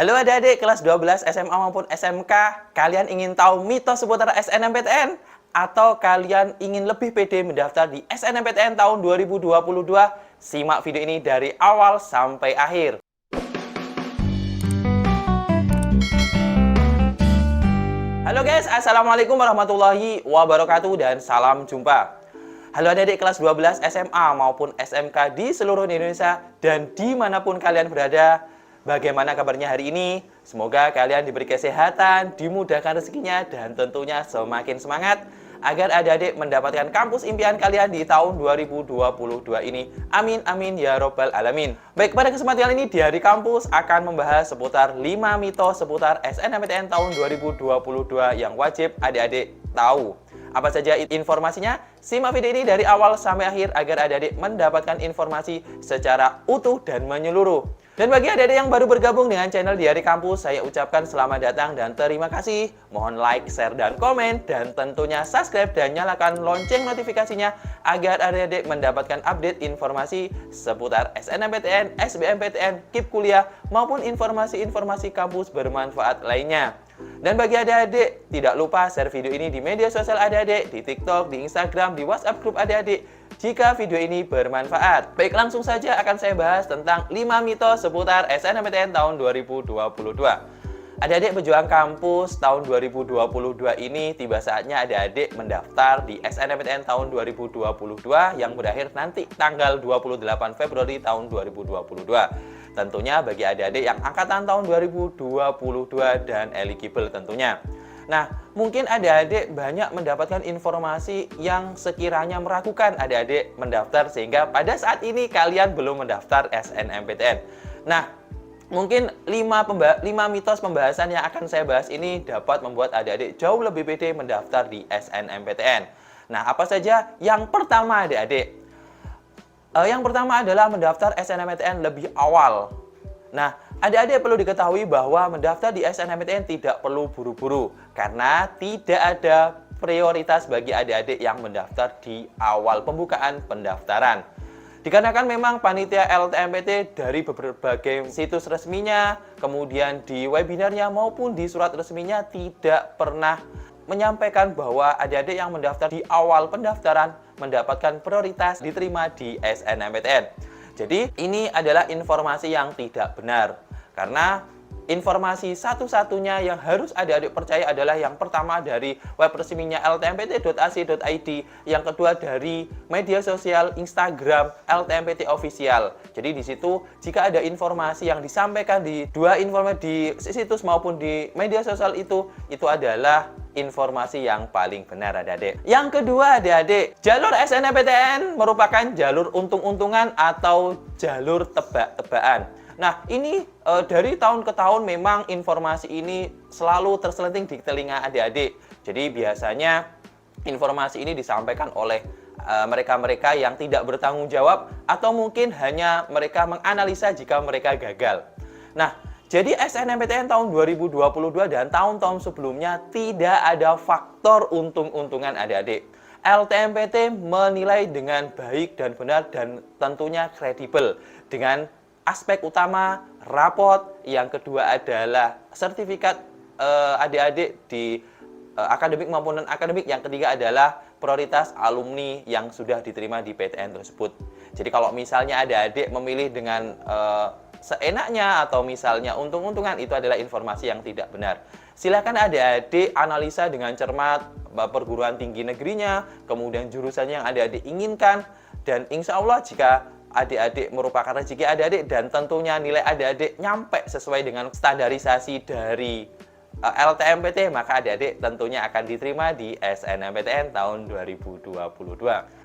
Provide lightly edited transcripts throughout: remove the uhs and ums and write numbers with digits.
Halo adik-adik kelas 12 SMA maupun SMK, kalian ingin tahu mitos seputar SNMPTN? Atau kalian ingin lebih pede mendaftar di SNMPTN tahun 2022? Simak video ini dari awal sampai akhir. Halo guys, Assalamualaikum warahmatullahi wabarakatuh dan salam jumpa. Halo adik-adik kelas 12 SMA maupun SMK di seluruh Indonesia dan dimanapun kalian berada. Bagaimana kabarnya hari ini? Semoga kalian diberi kesehatan, dimudahkan rezekinya, dan tentunya semakin semangat agar adik-adik mendapatkan kampus impian kalian di tahun 2022 ini. Amin, amin, ya robbal alamin. Baik, pada kesempatan ini di Hari Kampus akan membahas seputar 5 mitos seputar SNMPTN tahun 2022 yang wajib adik-adik tahu. Apa saja informasinya? Simak video ini dari awal sampai akhir agar adik-adik mendapatkan informasi secara utuh dan menyeluruh. Dan bagi adik-adik yang baru bergabung dengan channel di Hari Kampus, saya ucapkan selamat datang dan terima kasih. Mohon like, share, dan komen, dan tentunya subscribe dan nyalakan lonceng notifikasinya agar adik-adik mendapatkan update informasi seputar SNMPTN, SBMPTN, KIP kuliah, maupun informasi-informasi kampus bermanfaat lainnya. Dan bagi adik-adik, tidak lupa share video ini di media sosial adik-adik, di TikTok, di Instagram, di WhatsApp grup adik-adik, jika video ini bermanfaat. Baik, langsung saja akan saya bahas tentang 5 mitos seputar SNMPTN tahun 2022. Adik-adik pejuang kampus tahun 2022 ini tiba saatnya adik-adik mendaftar di SNMPTN tahun 2022 yang berakhir nanti tanggal 28 Februari tahun 2022. Tentunya bagi adik-adik yang angkatan tahun 2022 dan eligible tentunya. Nah, mungkin adik-adik banyak mendapatkan informasi yang sekiranya meragukan adik-adik mendaftar sehingga pada saat ini kalian belum mendaftar SNMPTN. Nah, mungkin 5 mitos pembahasan yang akan saya bahas ini dapat membuat adik-adik jauh lebih pede mendaftar di SNMPTN. Nah, apa saja? Yang pertama adik-adik. Yang pertama adalah mendaftar SNMPTN lebih awal. Nah, adik-adik perlu diketahui bahwa mendaftar di SNMPTN tidak perlu buru-buru karena tidak ada prioritas bagi adik-adik yang mendaftar di awal pembukaan pendaftaran. Dikarenakan memang panitia LTMPT dari berbagai situs resminya, kemudian di webinarnya maupun di surat resminya tidak pernah menyampaikan bahwa adik-adik yang mendaftar di awal pendaftaran mendapatkan prioritas diterima di SNMPTN. Jadi ini adalah informasi yang tidak benar. Karena informasi satu-satunya yang harus adik-adik percaya adalah yang pertama dari web resminya ltmpt.ac.id, yang kedua dari media sosial Instagram LTMPT Official. Jadi di situ jika ada informasi yang disampaikan di dua informasi di situs maupun di media sosial itu adalah informasi yang paling benar adik-adik. Yang kedua adik-adik, jalur SNMPTN merupakan jalur untung-untungan atau jalur tebak-tebakan. Nah, ini dari tahun ke tahun memang informasi ini selalu terselenting di telinga adik-adik. Jadi biasanya informasi ini disampaikan oleh mereka-mereka yang tidak bertanggung jawab atau mungkin hanya mereka menganalisa jika mereka gagal. Nah, jadi SNMPTN tahun 2022 dan tahun-tahun sebelumnya tidak ada faktor untung-untungan adik-adik. LTMPT menilai dengan baik dan benar dan tentunya kredibel dengan aspek utama rapot, yang kedua adalah sertifikat adik-adik di akademik maupun non-akademik, yang ketiga adalah prioritas alumni yang sudah diterima di PTN tersebut. Jadi kalau misalnya adik-adik memilih dengan seenaknya atau misalnya untung-untungan, itu adalah informasi yang tidak benar. Silakan adik-adik analisa dengan cermat perguruan tinggi negerinya, kemudian jurusannya yang adik-adik inginkan, dan insya Allah jika adik-adik merupakan rezeki adik-adik dan tentunya nilai adik-adik nyampe sesuai dengan standarisasi dari LTMPT, maka adik-adik tentunya akan diterima di SNMPTN tahun 2022.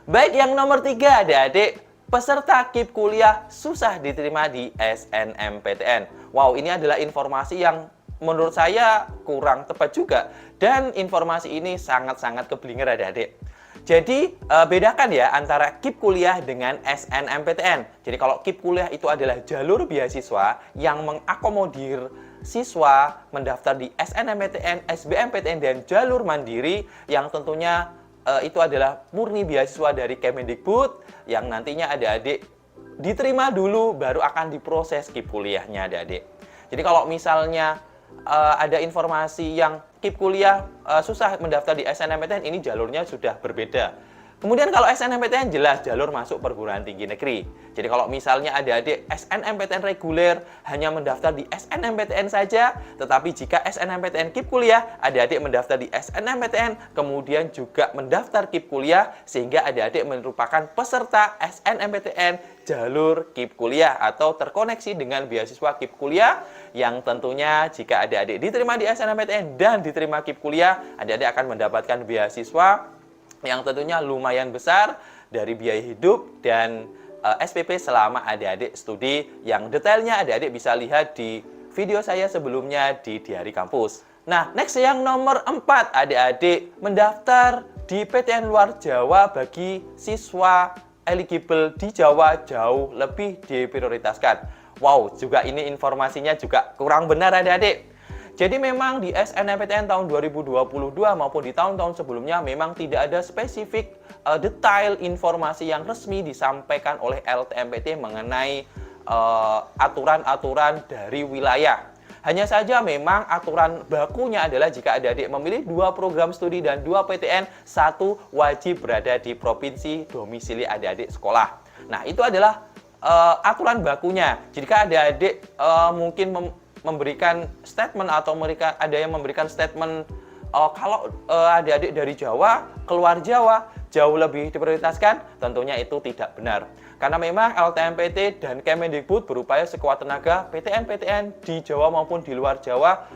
Baik, yang nomor 3 adik-adik, peserta KIP kuliah susah diterima di SNMPTN. Wow, ini adalah informasi yang menurut saya kurang tepat juga. Dan informasi ini sangat-sangat keblinger adik-adik. Jadi, bedakan ya antara KIP kuliah dengan SNMPTN. Jadi, kalau KIP kuliah itu adalah jalur beasiswa yang mengakomodir siswa mendaftar di SNMPTN, SBMPTN, dan jalur mandiri yang tentunya itu adalah murni beasiswa dari Kemendikbud yang nantinya adik-adik diterima dulu baru akan diproses KIP kuliahnya adik-adik. Jadi kalau misalnya ada informasi yang KIP kuliah susah mendaftar di SNMPTN, ini jalurnya sudah berbeda. Kemudian kalau SNMPTN jelas jalur masuk perguruan tinggi negeri. Jadi kalau misalnya adik-adik SNMPTN reguler hanya mendaftar di SNMPTN saja, tetapi jika SNMPTN KIP kuliah, adik-adik mendaftar di SNMPTN, kemudian juga mendaftar KIP kuliah, sehingga adik-adik merupakan peserta SNMPTN jalur KIP kuliah atau terkoneksi dengan beasiswa KIP kuliah, yang tentunya jika adik-adik diterima di SNMPTN dan diterima KIP kuliah, adik-adik akan mendapatkan beasiswa yang tentunya lumayan besar dari biaya hidup dan SPP selama adik-adik studi, yang detailnya adik-adik bisa lihat di video saya sebelumnya di Diari Kampus. Nah, next yang nomor 4, adik-adik mendaftar di PTN luar Jawa bagi siswa eligible di Jawa jauh lebih diprioritaskan. Wow, juga ini informasinya juga kurang benar adik-adik. Jadi memang di SNMPTN tahun 2022 maupun di tahun-tahun sebelumnya memang tidak ada spesifik detail informasi yang resmi disampaikan oleh LTMPT mengenai aturan-aturan dari wilayah. Hanya saja memang aturan bakunya adalah jika adik-adik memilih 2 program studi dan 2 PTN, 1 wajib berada di provinsi domisili adik-adik sekolah. Nah, itu adalah aturan bakunya. Jika adik-adik mungkin memberikan statement atau mereka ada yang memberikan statement kalau adik-adik dari Jawa keluar Jawa jauh lebih diprioritaskan, tentunya itu tidak benar. Karena memang LTMPT dan Kemendikbud berupaya sekuat tenaga PTN-PTN di Jawa maupun di luar Jawa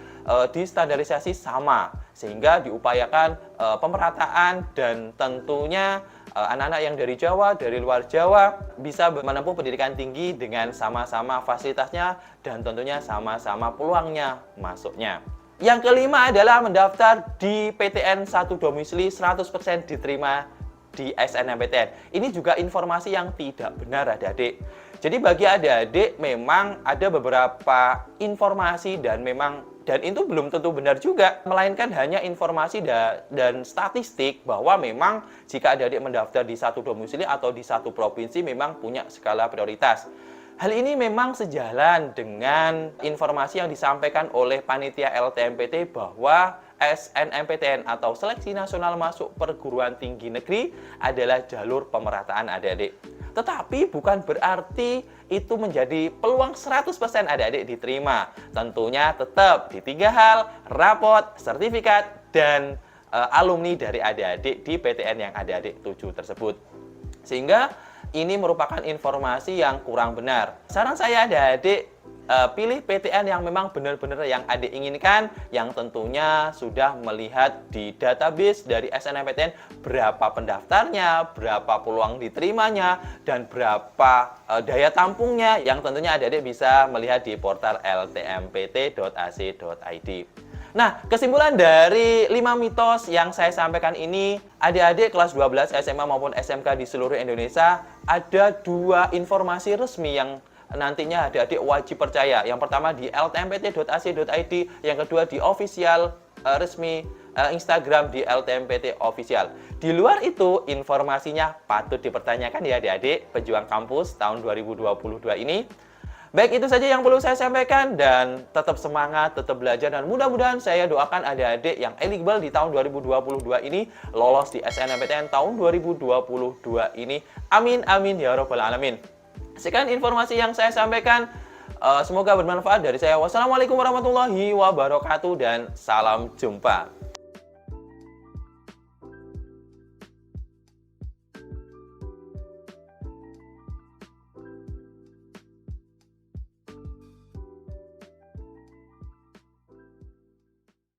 distandarisasi sama, sehingga diupayakan pemerataan dan tentunya anak-anak yang dari Jawa, dari luar Jawa bisa menempuh pendidikan tinggi dengan sama-sama fasilitasnya dan tentunya sama-sama peluangnya masuknya. Yang kelima adalah mendaftar di PTN 1 domisili 100% diterima di SNMPTN. Ini juga informasi yang tidak benar adik-adik. Jadi bagi adik-adik memang ada beberapa informasi dan itu belum tentu benar juga, melainkan hanya informasi dan statistik bahwa memang jika adik-adik mendaftar di 1 domisili atau di 1 provinsi memang punya skala prioritas. Hal ini memang sejalan dengan informasi yang disampaikan oleh panitia LTMPT bahwa SNMPTN atau Seleksi Nasional Masuk Perguruan Tinggi Negeri adalah jalur pemerataan adik-adik. Tetapi bukan berarti itu menjadi peluang 100% adik-adik diterima. Tentunya tetap di 3 hal, rapot, sertifikat, dan alumni dari adik-adik di PTN yang adik-adik tuju tersebut. Sehingga ini merupakan informasi yang kurang benar. Saran saya adik-adik pilih PTN yang memang benar-benar yang adik inginkan, yang tentunya sudah melihat di database dari SNMPTN berapa pendaftarnya, berapa peluang diterimanya, dan berapa daya tampungnya, yang tentunya adik-adik bisa melihat di portal ltmpt.ac.id. Nah, kesimpulan dari 5 mitos yang saya sampaikan ini, adik-adik kelas 12 SMA maupun SMK di seluruh Indonesia, ada 2 informasi resmi yang nantinya adik-adik wajib percaya. Yang pertama di ltmpt.ac.id, yang kedua di official resmi Instagram di LTMPT Official. Di luar itu, informasinya patut dipertanyakan ya adik-adik pejuang kampus tahun 2022 ini. Baik, itu saja yang perlu saya sampaikan, dan tetap semangat, tetap belajar, dan mudah-mudahan saya doakan adik-adik yang eligible di tahun 2022 ini lolos di SNMPTN tahun 2022 ini. Amin, amin, ya Rabbal Alamin. Sekian informasi yang saya sampaikan. Semoga bermanfaat dari saya. Wassalamualaikum warahmatullahi wabarakatuh, dan salam jumpa.